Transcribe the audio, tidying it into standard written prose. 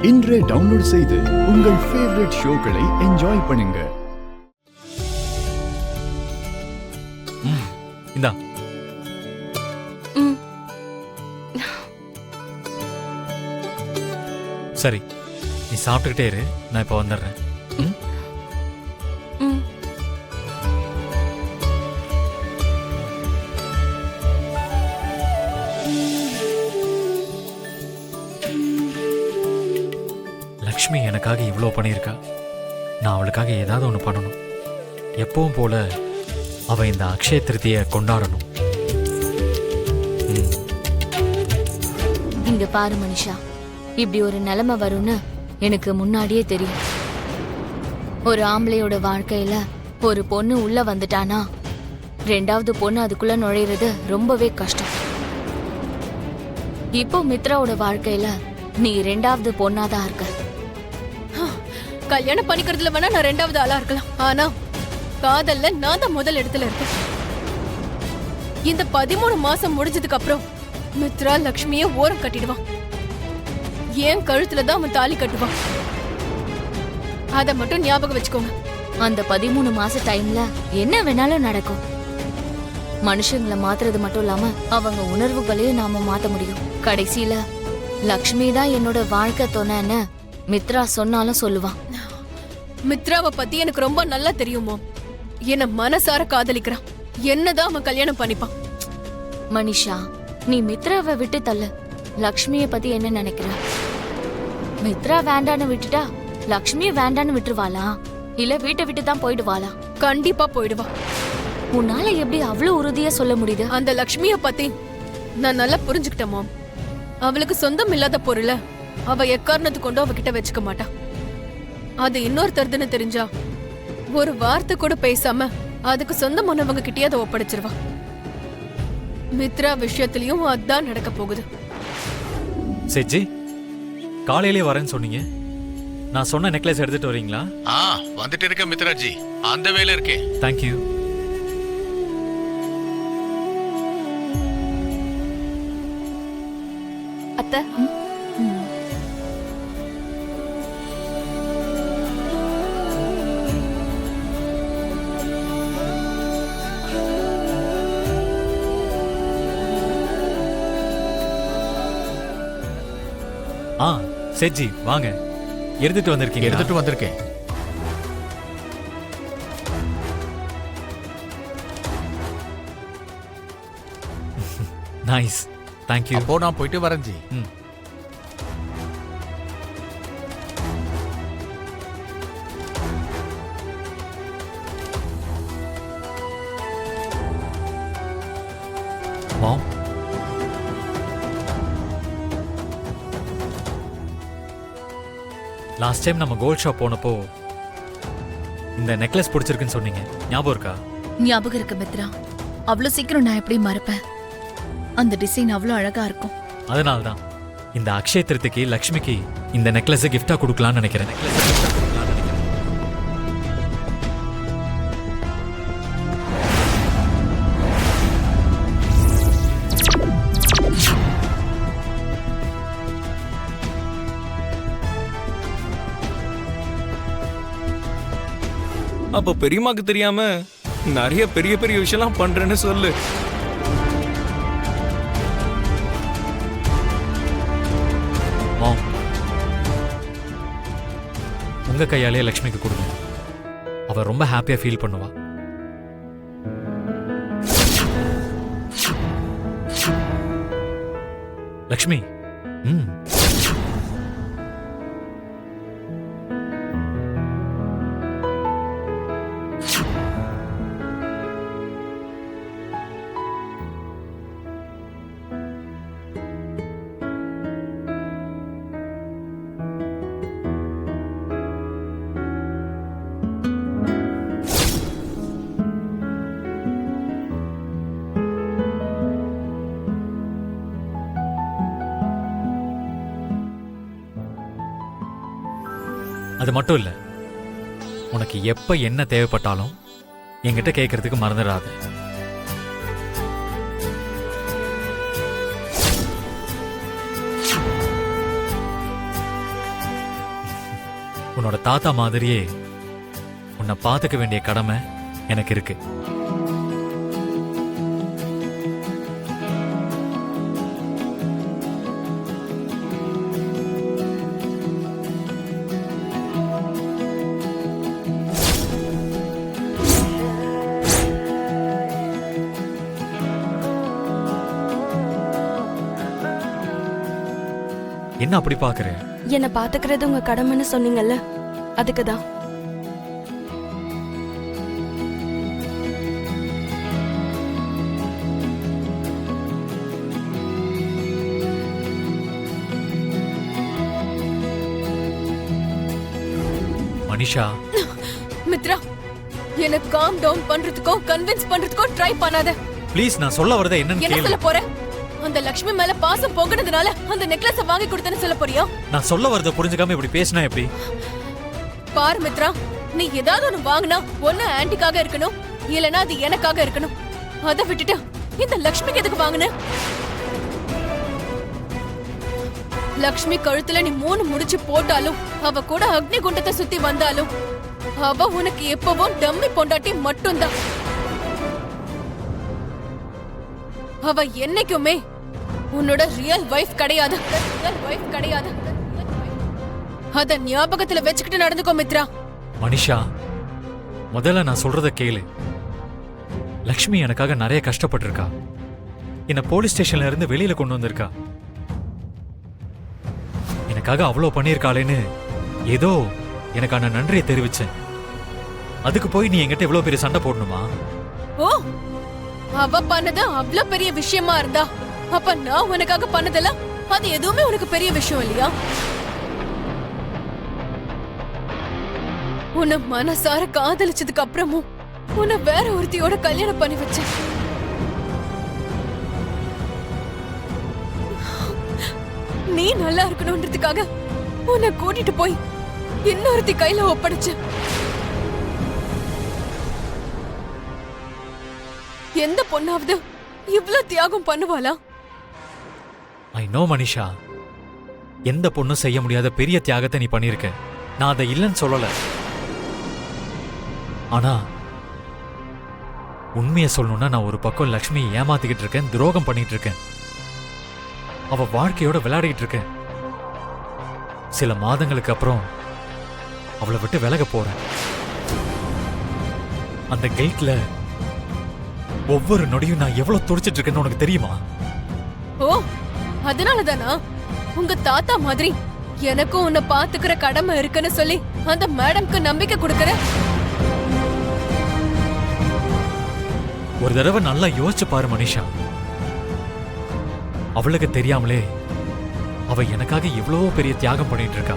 இன்றே டவுன்லோட் செய்து உங்கள் ஃபேவரட் ஷோக்களை என்ஜாய் பண்ணுங்க. இந்தா. சரி, நீ சாப்பிட்டுக்கிட்டே இரு, நான் இப்போ வந்துடுறேன். லக்ஷ்மி எனக்காக இவ்வளோ பண்ணியிருக்கா. நான் அவளுக்காக ஏதாவது ஒன்று பண்ணணும். எப்பவும் போல அவ இந்த அக்ஷய திருதியை கொண்டாடணும். இங்க பாரு மனிஷா, இப்படி ஒரு நிலைமை வரும்னு எனக்கு முன்னாடியே தெரியும். ஒரு ஆம்பளையோட வாழ்க்கையில ஒரு பொண்ணு உள்ள வந்துட்டானா ரெண்டாவது பொண்ணு அதுக்குள்ள நுழையிறது ரொம்பவே கஷ்டம். இப்போ மித்ராவோட வாழ்க்கையில நீ ரெண்டாவது பொண்ணாதான் இருக்க. கல்யாணம் பண்ணிக்கிறதுல வேணா நான் ரெண்டாவது ஆளா இருக்கலாம், ஆனா காதல்ல நான் தான் முதல் இடத்துல இருக்கேன். இந்த 13 மாசம் முடிஞ்சதுக்கு அப்புறம் மித்ரா லக்ஷ்மிய ஓரம் கட்டிடுவான். ஏன் கழுத்துல தான் அவன் தாலி கட்டுவான். அத மட்டும் ஞாபகம் வச்சுக்கோங்க. அந்த 13 மாச டைம்ல என்ன வேணாலும் நடக்கும். மனுஷங்களை மாத்துறது மட்டும் இல்லாம அவங்க உணர்வுகளையும் நாம மாத்த முடியும். கடைசியில லக்ஷ்மி தான் என்னோட வாழ்க்கை துணைன்னு மித்ரா சொன்னாலும் சொல்லுவான். மித்ராவை பத்தி எனக்கு ரொம்ப நல்லா தெரியுமோ. என்ன மனசார காதலிக்கிறான். என்னதான் அவன் கல்யாணம் பண்ணிப்பான். மனிஷா, நீ மித்ராவை விட்டு தள்ளு. லக்ஷ்மிய பத்தி என்ன நினைக்கிற? மித்ரா வேண்டான்னு விட்டுட்டா லக்ஷ்மிய வேண்டான்னு விட்டுருவாளா, இல்ல வீட்டை விட்டு தான் போயிடுவாளா? கண்டிப்பா போயிடுவா. உன்னால எப்படி அவ்வளவு உறுதியா சொல்ல முடியுது? அந்த லக்ஷ்மிய பத்தி நான் நல்லா புரிஞ்சுக்கிட்டேன் மாம். அவளுக்கு சொந்தம் இல்லாத பொருளை அவ எக்காரணத்து கொண்டு அவகிட்ட வச்சுக்க மாட்டா. அது இன்னொருத்தருதுன்னு தெரிஞ்சா ஒரு வார்த்தை கூட பேசாம அதுக்கு சொந்தமானவங்க கிட்டே அதை ஒப்படைச்சிருவா. மித்ரா விஷயத்திலயும் அதான் நடக்க போகுது. சேச்சி, காலையிலே வரேன்னு சொன்னீங்க. நான் சொன்ன நெக்லஸ் எடுத்துட்டு வரீங்களா? வந்துட்டு இருக்க மித்ராஜி, அந்த வேலை இருக்கேன். தேங்க்யூ. அத்தை, சேச்சி வாங்க, எடுத்துட்டு வந்திருக்கீங்க. எடுத்துட்டு வந்திருக்கேன். Nice, thank you. அப்போ நான் போயிட்டு வரேன் ஜி. மாம், லாஸ்ட் டைம் நம்ம கோல்ட் ஷாப் போனப்போ இந்த நெக்லஸ் பிடிச்சிருக்குன்னு சொன்னீங்க, ஞாபகம் இருக்கா? ஞாபகம் இருக்கு மித்ரா. அவ்வளவு சீக்கிரம் நான் எப்படி மறப்பேன்? அந்த டிசைன் அவ்வளவு அழகா இருக்கும். அதனால்தான் இந்த அக்ஷய திருதிக்கு லக்ஷ்மிக்கு இந்த நெக்லஸை கிஃப்டா கொடுக்கலாம்னு நினைக்கிறேன். அப்ப பெரியம்மாக்கு தெரியாம நிறைய பெரிய பெரிய விஷயம்லாம் பண்றேன்னு சொல்லு. உங்க கையாலே லக்ஷ்மிக்கு கொடுங்க. அவ ரொம்ப ஹாப்பியா ஃபீல் பண்ணுவா. லக்ஷ்மி, அது மட்டும் இல்ல, உனக்கு எப்ப என்ன தேவைப்பட்டாலும் என்கிட்ட கேட்கறதுக்கு மறந்துடாத. உன்னோட தாத்தா மாதிரியே உன்னை பார்த்துக்க வேண்டிய கடமை எனக்கு இருக்கு. என்ன அப்படி பாக்குற? என்ன பாத்துக்கிறது உங்க கடமைன்னு சொன்னீங்கல்ல, அதுக்குதான். மனிஷா, மித்ரா, என்ன காம் டவுன் பண்றதுக்கோ கன்வின்ஸ் பண்றதுக்கோ ட்ரை பண்ணாத. ப்ளீஸ், நான் சொல்ல வரத என்னன்னு என்ன கேளு. சொல்ல போற? அந்த லக்ஷ்மி மேல பாசம் பொங்குனதுனால அந்த நெக்லஸ் வாங்கி கொடுத்தேன்னு சொல்ல போறியா? நான் சொல்ல வரத புரிஞ்சுக்காம இப்படி பேசினா எப்படி? பாரு மித்ரா, நீ ஏதாவது ஒண்ணு வாங்கினா ஒண்ணு ஆன்டிக்காக இருக்கணும், இல்லனா அது எனக்காக இருக்கணும். அதை விட்டுட்டு இந்த லக்ஷ்மிக்கு எதுக்கு வாங்குன? லக்ஷ்மி கழுத்துல நீ 3 முடிச்சு போட்டாலும், அவ கூட அக்னி குண்டத்தை சுத்தி வந்தாலும், அவ உனக்கு எப்பவும் டம்மி பொண்டாட்டி மட்டும்தான். அவ என்னைக்குமே உன்னோட ரியல் வைஃப் கிடையாது. அத ஞாபகத்துல வச்சுக்கிட்டு நடந்துக்கோ மித்ரா. மனிஷா, முதல்ல நான் சொல்றத கேளு. லக்ஷ்மி எனக்காக நிறைய கஷ்டப்பட்டிருக்கா. என்ன போலீஸ் ஸ்டேஷன்ல இருந்து வெளியில கொண்டு வந்திருக்கா. எனக்காக அவ்வளோ பண்ணியிருக்காளேன்னு ஏதோ எனக்கான நன்றியை தெரிவிச்சேன். அதுக்கு போய் நீ என்கிட்ட இவ்வளவு பெரிய சண்டை போடணுமா? ஓ, அவ பண்ணது அவ்வளவு பெரிய விஷயமா இருந்தா, அப்ப நான் உனக்காக பண்ணதெல்லாம் அது எதுவுமே உனக்கு பெரிய விஷயம் இல்லையா? உன்னை மனசார காதலிச்சதுக்கு அப்புறமும் உன்னை வேற ஒருத்தியோட கல்யாணம் பண்ணி வச்சேன். நீ நல்லா இருக்கணும்ன்றதுக்காக உன்னை கூட்டிட்டு போய் இன்னொருத்தி கையில ஒப்படைச்ச. எந்த பொண்ணாவது இவ்ளோ தியாகம் பண்ணுவாளா? ஐ நோ மனிஷா, எந்த பொண்ணும் செய்ய முடியாத பெரிய தியாகத்தை நீ பண்ணிருக்க. நான் அதை இல்லைன்னு சொல்லல. ஆனா உண்மையை சொல்லணும்னா நான் ஒரு பக்கம் லக்ஷ்மியை ஏமாத்திக்கிட்டு இருக்கேன், துரோகம் பண்ணிட்டு இருக்கேன். அவ வாழ்க்கையோட விளையாடிட்டு இருக்கேன். சில மாதங்களுக்கு அப்புறம் அவளை விட்டு விலக போறேன். அந்த கேட்ல ஒவ்வொரு நொடியும் நான் எவ்வளவு துடிச்சிட்டு இருக்கேன்னு உனக்கு தெரியுமா? ஓ, அதனாலதானா உங்க தாத்தா மாதிரி எனக்கும் உன்னை பாத்துக்கிற கடமை இருக்குன்னு சொல்லி அந்த மேடம்க்கு நம்பிக்கை கொடுக்கற? ஒரு தடவை நல்லா யோசிச்சு பாரு மனிஷா. அவளுக்கு தெரியாமலே அவ எனக்காக எவ்வளவோ பெரிய தியாகம் பண்ணிட்டு இருக்கா.